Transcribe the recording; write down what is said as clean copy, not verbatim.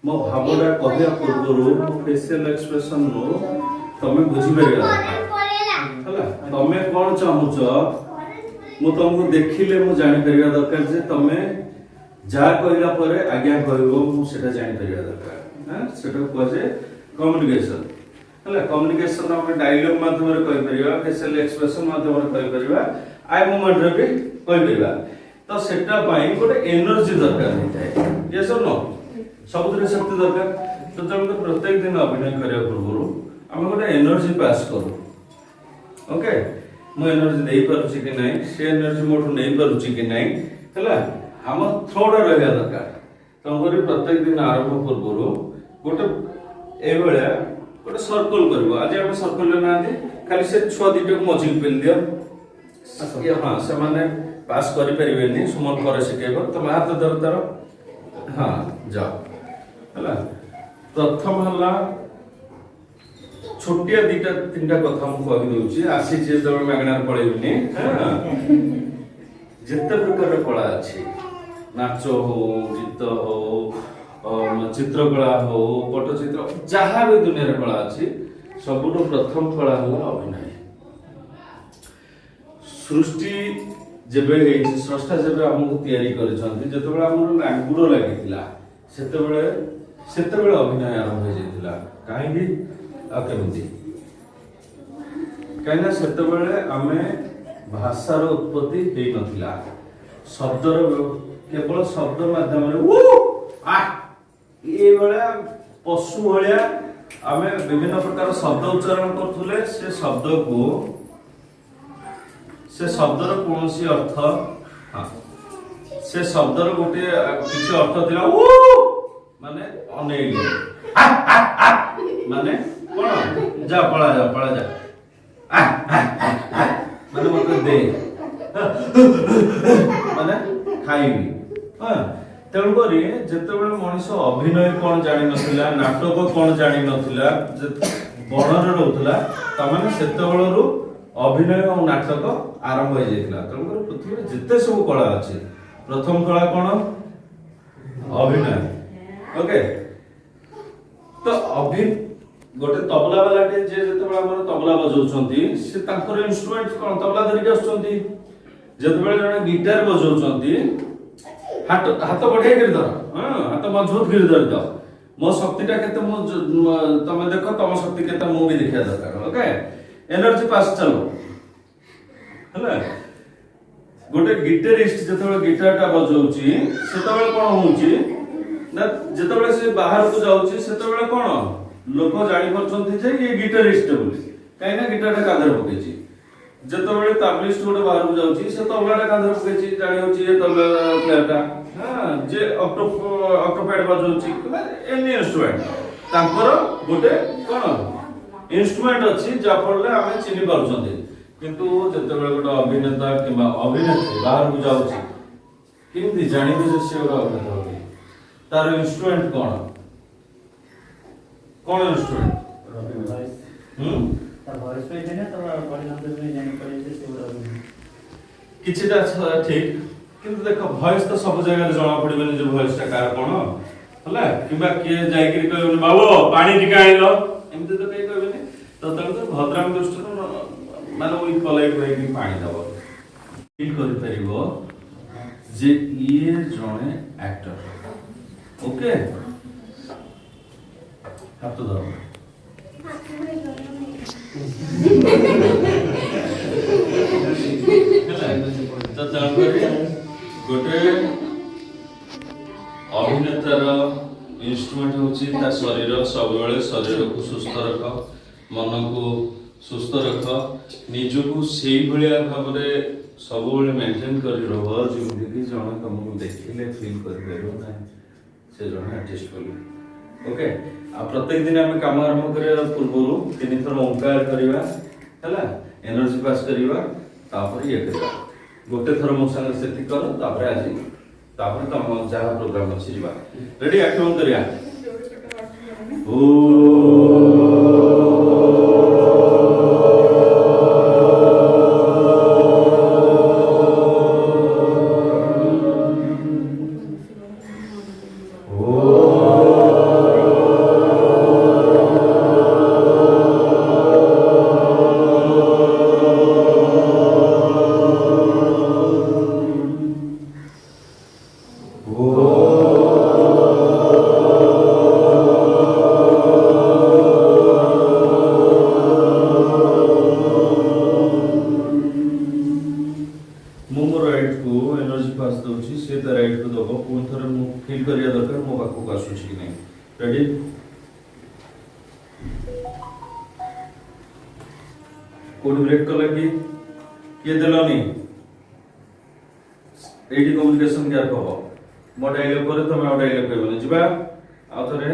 मो भावटा कहया पूर्व मो फेशियल एक्सप्रेशन रो तमे बुझी परिया हला तमे कोन चाहुच मु तुमको देखिले मु जानि परिया दरकार जे तमे जा कहला परे आज्ञा कहबो मु सेटा जानि परिया दरकार हां सेटा कहजे कम्युनिकेशन हला कम्युनिकेशन हम डायलॉग माध्यम रे कहि परिया फेशियल एक्सप्रेशन माध्यम रे कहि परिया आई मोमेंट रे भी कहि परिया तो सेटा पाई गोटे एनर्जी दरकार होता है यस और नो सबुद्र शक्ति दरकार तो जब प्रत्येक दिन अभिनय करिया पूर्व हम गोटे एनर्जी पास करू ओके मु एनर्जी दे पारुची कि नहीं से एनर्जी मोठू नहीं पारुची कि नहीं हला हम थ्रोड रहया दरकार तंगरी प्रत्येक दिन आरंभ पूर्व गोटे ए बेला गोटे सर्कल करबो आज हम सर्कल ले ना दे खाली से छुआ दिटे को मजिल पेल दियो ये हां से माने पास करि परिबेनी सुमन करे सिकेबो तुम हाथ धर धर हां जाओ हला प्रथम हला छोटिया दिटा तीनटा कथा हम कहि दउची आसी जे जब मागणार पळेबनी हां जत्ते प्रकार कला अछि नाच हो गीत हो चित्रकला हो पटचित्र जहाँ भी दुनिया रे कला अछि सबुठो प्रथम कला हला अभिनय सृष्टि जेबे हे स्रष्टा जेबे हमहु तयारी करिसंती जतबेला हमर लांगुडो लागितिला सेतेबेले अभिनय आरंभ हो जाइतिला काहे कि केमती कहीं सेतेबेले आमे भाषार उत्पत्ति हेई नथिला शब्दर केवल शब्द माध्यम रे उ आ ए बेला पशु भलिया आमे विभिन्न प्रकार शब्द उच्चारण करथुले से शब्दर कोनसी अर्थ हां से शब्दर गोटे किछि अर्थ थिला उ माने अनेले माने कोन जा पळा जा माने मते दे माने खाइबी हां तेणु करी जेतेबेले मनुष्य अभिनय कोन जानि नथिला नाटक कोन जानि नथिला बणरे रहउतला तमाने सेतेबेलरु अभिनय और नाटक आरंभ हो जाइतिला तेणु करी पृथ्वी जेते सब कला अछि प्रथम कला कोन अभिनय ओके तो गोटे तबला वाला के जे जेतेबेले हमर तबला बजाउछंती से तांकर इंस्ट्रूमेंट कोन तबला धरि आछंती जेतेबेले जने गिटार बजाउछंती हाथ बढ़े कर धर हां हाथ मजबूत कर धर दो मो शक्तिटा केते मो तमे देखो तम शक्ति केते मो भी देखिया दरकार ओके एनर्जी पास चलो हला गोटे गिटारिस्ट जेतेबेले गिटारटा बजाउची सेतेबेले कोन होउची ना जेतेबेले से बाहर को जाउची सेतेबेले कोन लोक जानि परछंती जे ये गिटारिस्ट बोली काहे ना गिटारटा कांधर पकेची जेतेबेले ताबलिस्ट गोटे बाहर को जाउची से तबलाटा कांधर पकेची जानि होची ये तबला प्लेयरटा हां जे ऑक्टोपैड बजाउची एनी इंस्ट्रूमेंट तांकर गोटे कोन इंस्ट्रूमेंट अछि जा पड़ले आमे चिनि परछंती किंतु जेतेबेले गोटे अभिनेता किबा अभिनेत्री बाहर को जाउची किंतु जानिबे जे से ओरा अभिनेता होई तार इंस्ट्रूमेंट कोन इंस्ट्रूमेंट तार वॉइस पे देने तो बॉडी लैंग्वेज में जानि पड़े जे से ओरा किछटा ठीक किंतु देखो वॉइस तो सब जगह जणा पड़िबेनी जे वॉइस ता कार कोन हला किबा के जाई कि कहबे बाबू पानी टिका आइलो एमते तो कहि कहबेनी तो तंग भद्राम दृष्टि माने ओइ पोलाइट वे कि पानी दबो फील करि परिबो जे ये जणे एक्टर ओके हाथ तो धरो तो तंग गोटे अभिनेतार इंस्ट्रूमेंट होची ता शरीर सब बेले शरीर को सुस्थ रख मन को सुस्थ रख निजको सेही भलिया भाबरे सब बेले मेंटेन करि रहो जेमि कि जण तुमको देखिले फील कर परबो ना से जण आर्टिस्ट बोली ओके आ प्रत्येक दिन हम काम आरंभ करे पूर्वरु तीन थर ओंकार करबा हला एनर्जी पास करबा तापर ये करबा गोटे थर मो संग सेति कर तापर आज तापर तम जहा प्रोग्राम अछि जीवा रेडी एक्टिंग करिया ओ ओ ପାଖକୁ ଆସୁଛି କି ନାହିଁ। ରେଡି? କୋଉଠି ବ୍ରେକ୍ କଲା କି? କିଏ ଦେଲନି? ଏଇଠି କମ୍ୟୁନିକେସନ ଗ୍ୟାପ୍ ହବ। ମୋ ଡାଇଲଗ ପରେ ତମେ ଆଉ ଡାଇଲଗ କହିବନି। ଯିବା ଆଉ ଥରେ